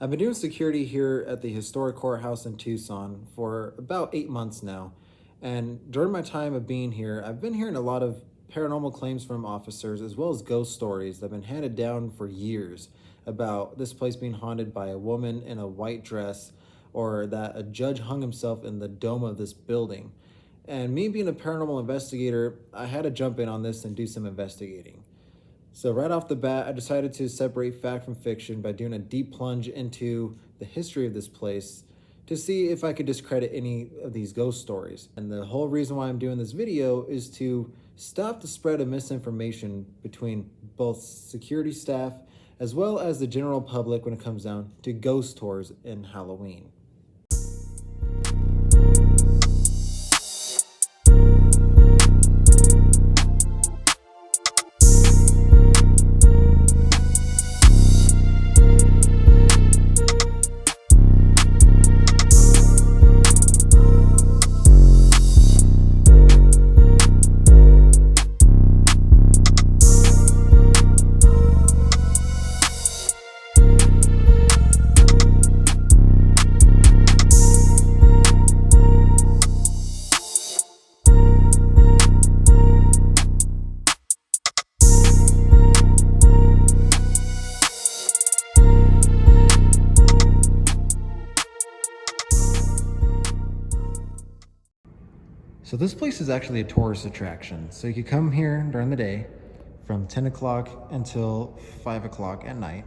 I've been doing security here at the Historic Courthouse in Tucson for about 8 months now. And during my time of being here, I've been hearing a lot of paranormal claims from officers as well as ghost stories that have been handed down for years about this place being haunted by a woman in a white dress or that a judge hung himself in the dome of this building. And me being a paranormal investigator, I had to jump in on this and do some investigating. So right off the bat, I decided to separate fact from fiction by doing a deep plunge into the history of this place to see if I could discredit any of these ghost stories. And the whole reason why I'm doing this video is to stop the spread of misinformation between both security staff as well as the general public when it comes down to ghost tours in Halloween. So this place is actually a tourist attraction. So you could come here during the day from 10 o'clock until 5 o'clock at night.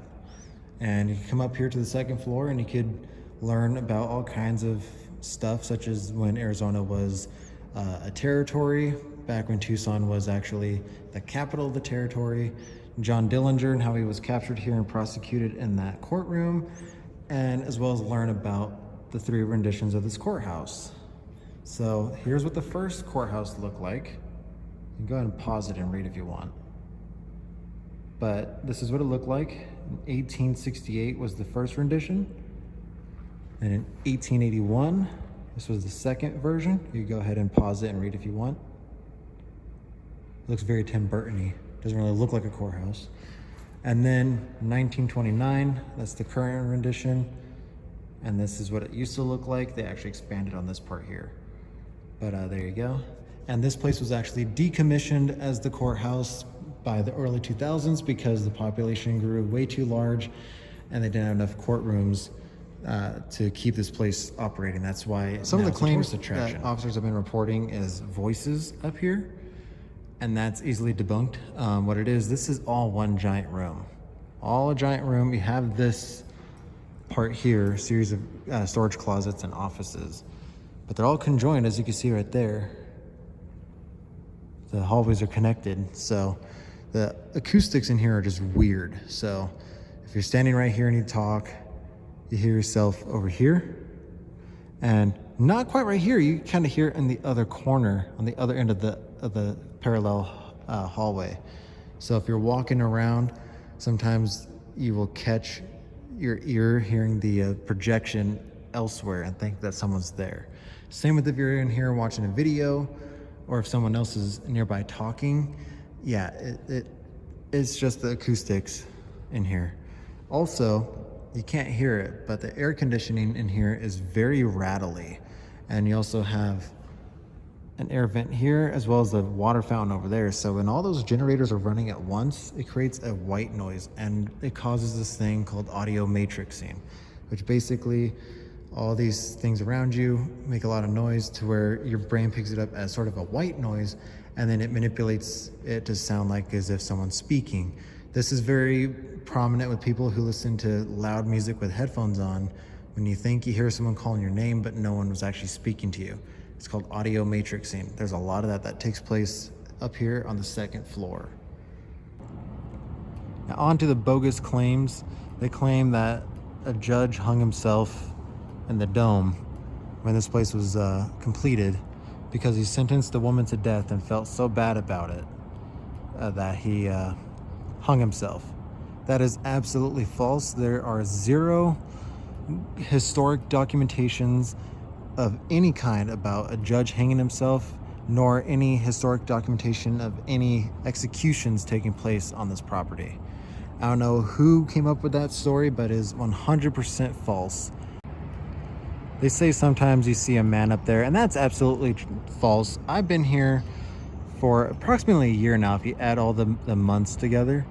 And you can come up here to the second floor and you could learn about all kinds of stuff, such as when Arizona was a territory, back when Tucson was actually the capital of the territory, John Dillinger and how he was captured here and prosecuted in that courtroom, and as well as learn about the 3 renditions of this courthouse. So here's what the first courthouse looked like. You can go ahead and pause it and read if you want. But this is what it looked like. In 1868 was the first rendition. And in 1881, this was the second version. You can go ahead and pause it and read if you want. It looks very Tim Burton-y. Doesn't really look like a courthouse. And then 1929, that's the current rendition. And this is what it used to look like. They actually expanded on this part here. But there you go. And this place was actually decommissioned as the courthouse by the early 2000s because the population grew way too large and they didn't have enough courtrooms to keep this place operating. That's why some of the claims that officers have been reporting is voices up here, and that's easily debunked. What it is, this is all one giant room. All a giant room. You have this part here, series of storage closets and offices. But they're all conjoined, as you can see right there. The hallways are connected, so the acoustics in here are just weird. So if you're standing right here and you talk, you hear yourself over here, and not quite right here. You kind of hear it in the other corner, on the other end of the parallel hallway. So if you're walking around, sometimes you will catch your ear hearing the projection elsewhere and think that someone's there. Same with if you're in here watching a video, or if someone else is nearby talking. Yeah, it's just the acoustics in here. Also, you can't hear it, but the air conditioning in here is very rattly. And you also have an air vent here, as well as the water fountain over there. So when all those generators are running at once, it creates a white noise, and it causes this thing called audio matrixing, which basically all these things around you make a lot of noise to where your brain picks it up as sort of a white noise, and then it manipulates it to sound like as if someone's speaking. This is very prominent with people who listen to loud music with headphones on, when you think you hear someone calling your name, but no one was actually speaking to you. It's called audio matrixing. There's a lot of that takes place up here on the second floor. Now on to the bogus claims. They claim that a judge hung himself in the dome when this place was completed because he sentenced a woman to death and felt so bad about it that he hung himself. That is absolutely false. There are 0 historic documentations of any kind about a judge hanging himself, nor any historic documentation of any executions taking place on this property. I don't know who came up with that story, but it is 100% false. They say sometimes you see a man up there, and that's absolutely false. I've been here for approximately a year now, if you add all the months together,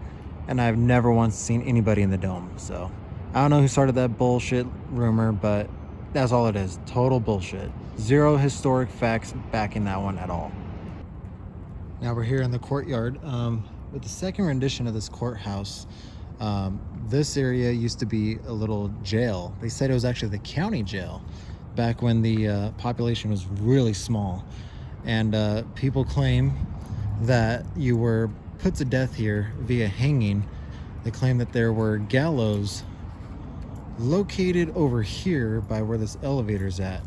and I've never once seen anybody in the dome. So I don't know who started that bullshit rumor, but that's all it is. Total bullshit. Zero historic facts backing that one at all. Now we're here in the courtyard with the second rendition of this courthouse. This area used to be a little jail. They said it was actually the county jail back when the population was really small. And people claim that you were put to death here via hanging. They claim that there were gallows located over here by where this elevator's at.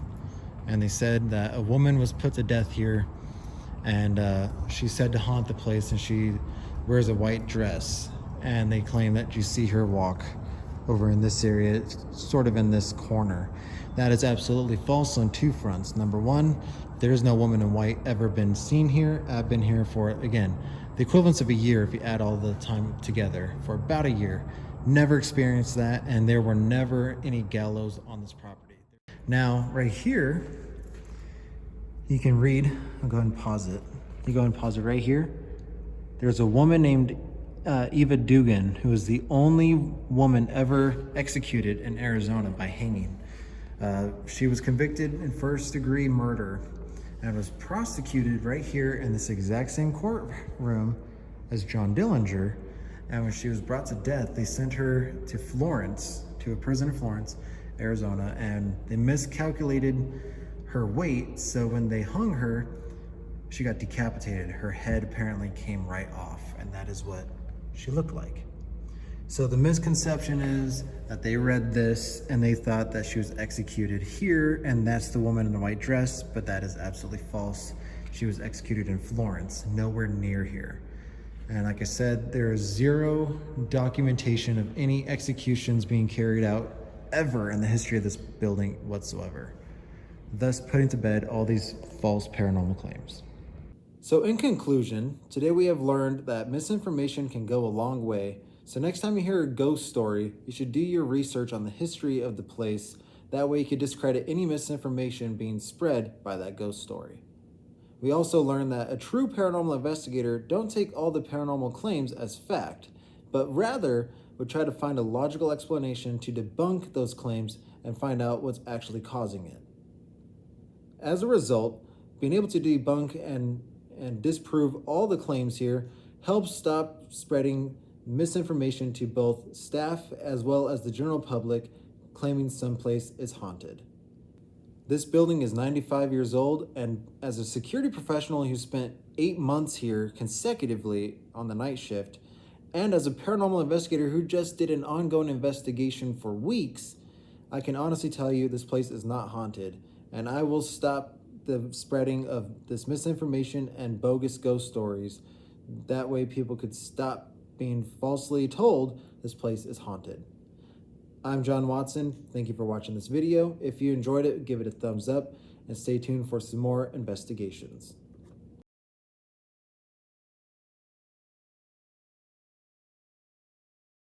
And they said that a woman was put to death here, and she's said to haunt the place, and she wears a white dress. And they claim that you see her walk over in this area, sort of in this corner. That is absolutely false on two fronts. Number one, there is no woman in white ever been seen here. I've been here for, again, the equivalence of a year if you add all the time together, for about a year. Never experienced that, and there were never any gallows on this property. Now, right here, you can read, I'll go ahead and pause it. You go ahead and pause it right here. There's a woman named Eva Dugan, who is the only woman ever executed in Arizona by hanging. She was convicted in first-degree murder and was prosecuted right here in this exact same courtroom as John Dillinger. And when she was brought to death, they sent her to Florence, to a prison in Florence, Arizona, and they miscalculated her weight. So when they hung her, she got decapitated. Her head apparently came right off, and that is what she looked like. So the misconception is that they read this and they thought that she was executed here, and that's the woman in the white dress, but that is absolutely false. She was executed in Florence, nowhere near here. And like I said, there is zero documentation of any executions being carried out ever in the history of this building whatsoever, thus putting to bed all these false paranormal claims. So in conclusion, today we have learned that misinformation can go a long way. So next time you hear a ghost story, you should do your research on the history of the place. That way you can discredit any misinformation being spread by that ghost story. We also learned that a true paranormal investigator don't take all the paranormal claims as fact, but rather would try to find a logical explanation to debunk those claims and find out what's actually causing it. As a result, being able to debunk and disprove all the claims here helps stop spreading misinformation to both staff as well as the general public claiming someplace is haunted. This building is 95 years old, and as a security professional who spent 8 months here consecutively on the night shift, and as a paranormal investigator who just did an ongoing investigation for weeks, I can honestly tell you this place is not haunted, and I will stop the spreading of this misinformation and bogus ghost stories. That way people could stop being falsely told this place is haunted. I'm John Watson. Thank you for watching this video. If you enjoyed it, give it a thumbs up and stay tuned for some more investigations.